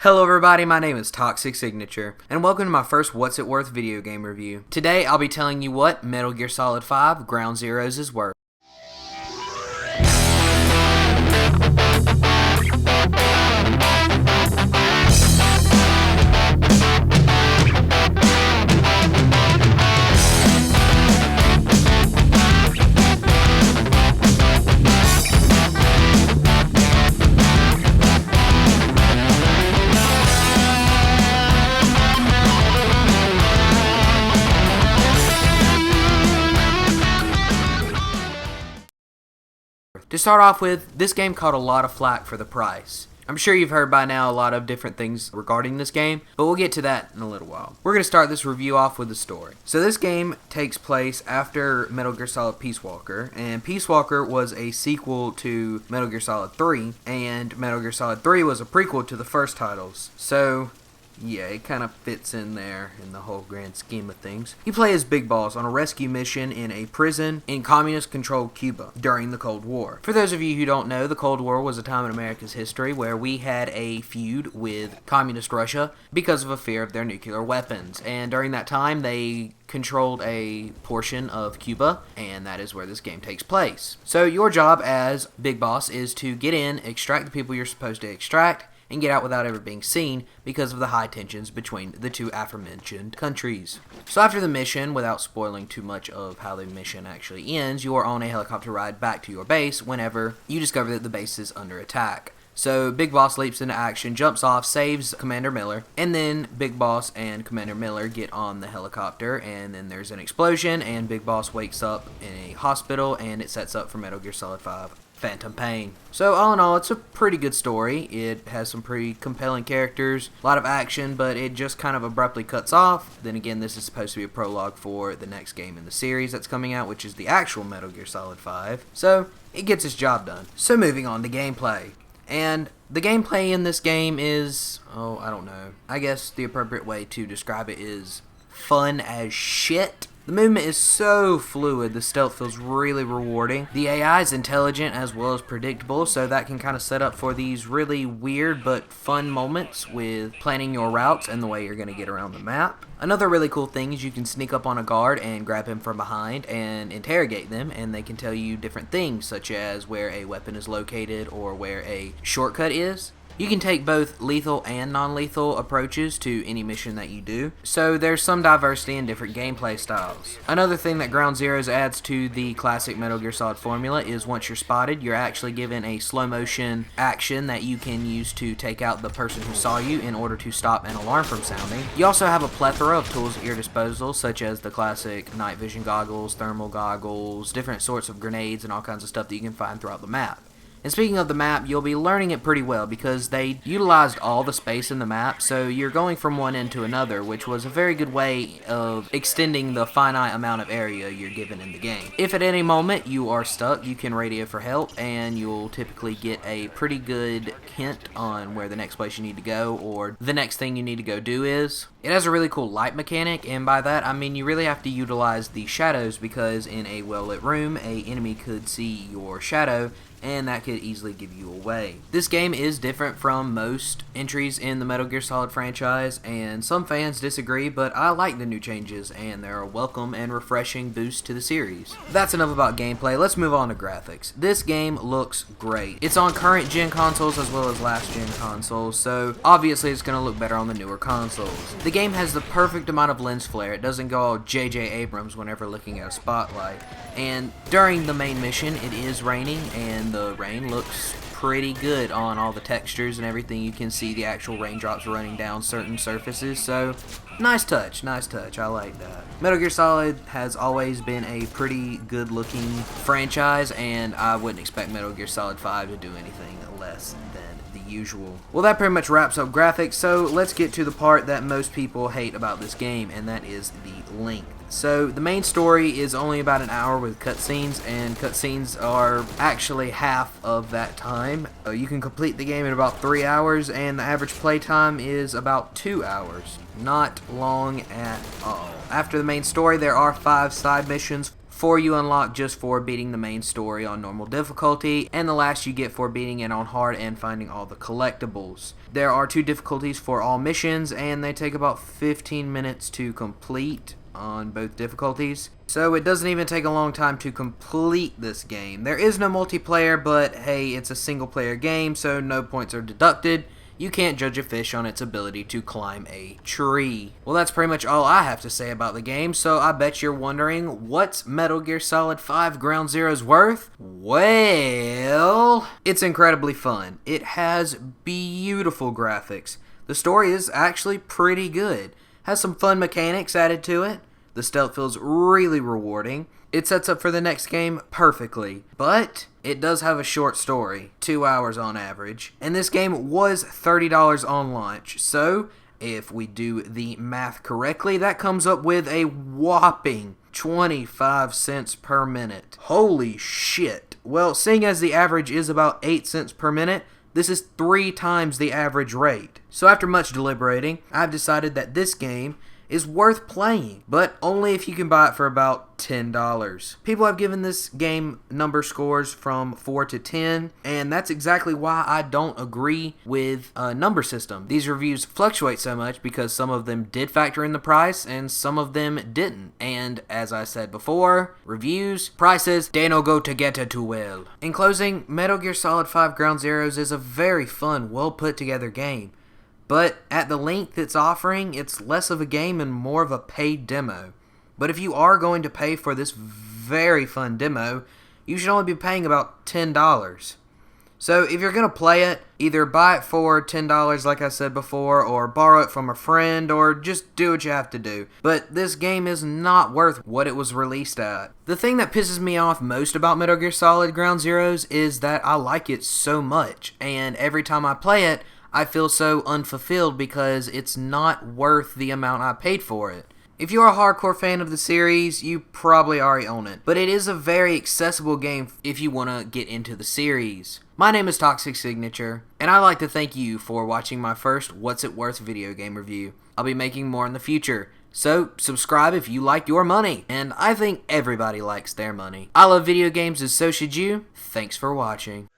Hello everybody, my name is Toxic Signature, and welcome to my first What's It Worth video game review. Today I'll be telling you what Metal Gear Solid 5 Ground Zeroes is worth. To start off with, this game caught a lot of flack for the price. I'm sure you've heard by now a lot of different things regarding this game, but we'll get to that in a little while. We're going to start this review off with the story. So this game takes place after Metal Gear Solid Peace Walker, and Peace Walker was a sequel to Metal Gear Solid 3, and Metal Gear Solid 3 was a prequel to the first titles. So yeah, it kind of fits in there in the whole grand scheme of things. You play as Big Boss on a rescue mission in a prison in communist-controlled Cuba during the Cold War. For those of you who don't know, the Cold War was a time in America's history where we had a feud with communist Russia because of a fear of their nuclear weapons. And during that time, they controlled a portion of Cuba, and that is where this game takes place. So your job as Big Boss is to get in, extract the people you're supposed to extract, and get out without ever being seen because of the high tensions between the two aforementioned countries. So after the mission, without spoiling too much of how the mission actually ends, you are on a helicopter ride back to your base whenever you discover that the base is under attack. So Big Boss leaps into action, jumps off, saves Commander Miller, and then Big Boss and Commander Miller get on the helicopter, and then there's an explosion, and Big Boss wakes up in a hospital, and it sets up for Metal Gear Solid 5 Phantom Pain. So all in all, it's a pretty good story. It has some pretty compelling characters, a lot of action, but it just kind of abruptly cuts off. Then again, this is supposed to be a prologue for the next game in the series that's coming out, which is the actual Metal Gear Solid 5. So it gets its job done. So moving on to gameplay. And the gameplay in this game is, I don't know. I guess the appropriate way to describe it is fun as shit. The movement is so fluid, the stealth feels really rewarding. The AI is intelligent as well as predictable, so that can kind of set up for these really weird but fun moments with planning your routes and the way you're going to get around the map. Another really cool thing is you can sneak up on a guard and grab him from behind and interrogate them, and they can tell you different things, such as where a weapon is located or where a shortcut is. You can take both lethal and non-lethal approaches to any mission that you do, so there's some diversity in different gameplay styles. Another thing that Ground Zeroes adds to the classic Metal Gear Solid formula is once you're spotted, you're actually given a slow motion action that you can use to take out the person who saw you in order to stop an alarm from sounding. You also have a plethora of tools at your disposal, such as the classic night vision goggles, thermal goggles, different sorts of grenades, and all kinds of stuff that you can find throughout the map. And speaking of the map, you'll be learning it pretty well because they utilized all the space in the map, so you're going from one end to another, which was a very good way of extending the finite amount of area you're given in the game. If at any moment you are stuck, you can radio for help, and you'll typically get a pretty good hint on where the next place you need to go or the next thing you need to go do is. It has a really cool light mechanic, and by that I mean you really have to utilize the shadows because in a well-lit room, an enemy could see your shadow, and that could easily give you away. This game is different from most entries in the Metal Gear Solid franchise, and some fans disagree, but I like the new changes, and they're a welcome and refreshing boost to the series. That's enough about gameplay, let's move on to graphics. This game looks great. It's on current gen consoles as well as last gen consoles, so obviously it's going to look better on the newer consoles. The game has the perfect amount of lens flare. It doesn't go all J.J. Abrams whenever looking at a spotlight. And during the main mission, it is raining, and the rain looks pretty good on all the textures and everything. You can see the actual raindrops running down certain surfaces, so nice touch, I like that. Metal Gear Solid has always been a pretty good looking franchise, and I wouldn't expect Metal Gear Solid 5 to do anything less than the usual. Well, that pretty much wraps up graphics, so let's get to the part that most people hate about this game, and that is the length. So the main story is only about an hour with cutscenes, and cutscenes are actually half of that time. You can complete the game in about 3 hours, and the average playtime is about 2 hours. Not long at all. After the main story, there are 5 side missions, 4 you unlock just for beating the main story on normal difficulty, and the last you get for beating it on hard and finding all the collectibles. There are 2 difficulties for all missions, and they take about 15 minutes to complete on both difficulties. So it doesn't even take a long time to complete this game. There is no multiplayer, but hey, it's a single player game, so no points are deducted. You can't judge a fish on its ability to climb a tree. Well, that's pretty much all I have to say about the game, so I bet you're wondering, what's Metal Gear Solid 5 Ground Zeroes worth? Well, it's incredibly fun. It has beautiful graphics. The story is actually pretty good. Has some fun mechanics added to it. The stealth feels really rewarding. It sets up for the next game perfectly, but it does have a short story, 2 hours on average, and this game was $30 on launch, so if we do the math correctly, that comes up with a whopping 25 cents per minute. Holy shit. Well, seeing as the average is about 8 cents per minute, this is 3 times the average rate. So after much deliberating, I've decided that this game is worth playing, but only if you can buy it for about $10. People have given this game number scores from 4 to 10, and that's exactly why I don't agree with a number system. These reviews fluctuate so much because some of them did factor in the price and some of them didn't. And as I said before, reviews, prices, they no go together too well. In closing, Metal Gear Solid 5 Ground Zeroes is a very fun, well put together game. But at the length it's offering, it's less of a game and more of a paid demo. But if you are going to pay for this very fun demo, you should only be paying about $10. So if you're going to play it, either buy it for $10 like I said before, or borrow it from a friend, or just do what you have to do. But this game is not worth what it was released at. The thing that pisses me off most about Metal Gear Solid Ground Zeroes is that I like it so much, and every time I play it, I feel so unfulfilled because it's not worth the amount I paid for it. If you're a hardcore fan of the series, you probably already own it, but it is a very accessible game if you want to get into the series. My name is Toxic Signature, and I'd like to thank you for watching my first What's It Worth video game review. I'll be making more in the future, so subscribe if you like your money, and I think everybody likes their money. I love video games and so should you. Thanks for watching.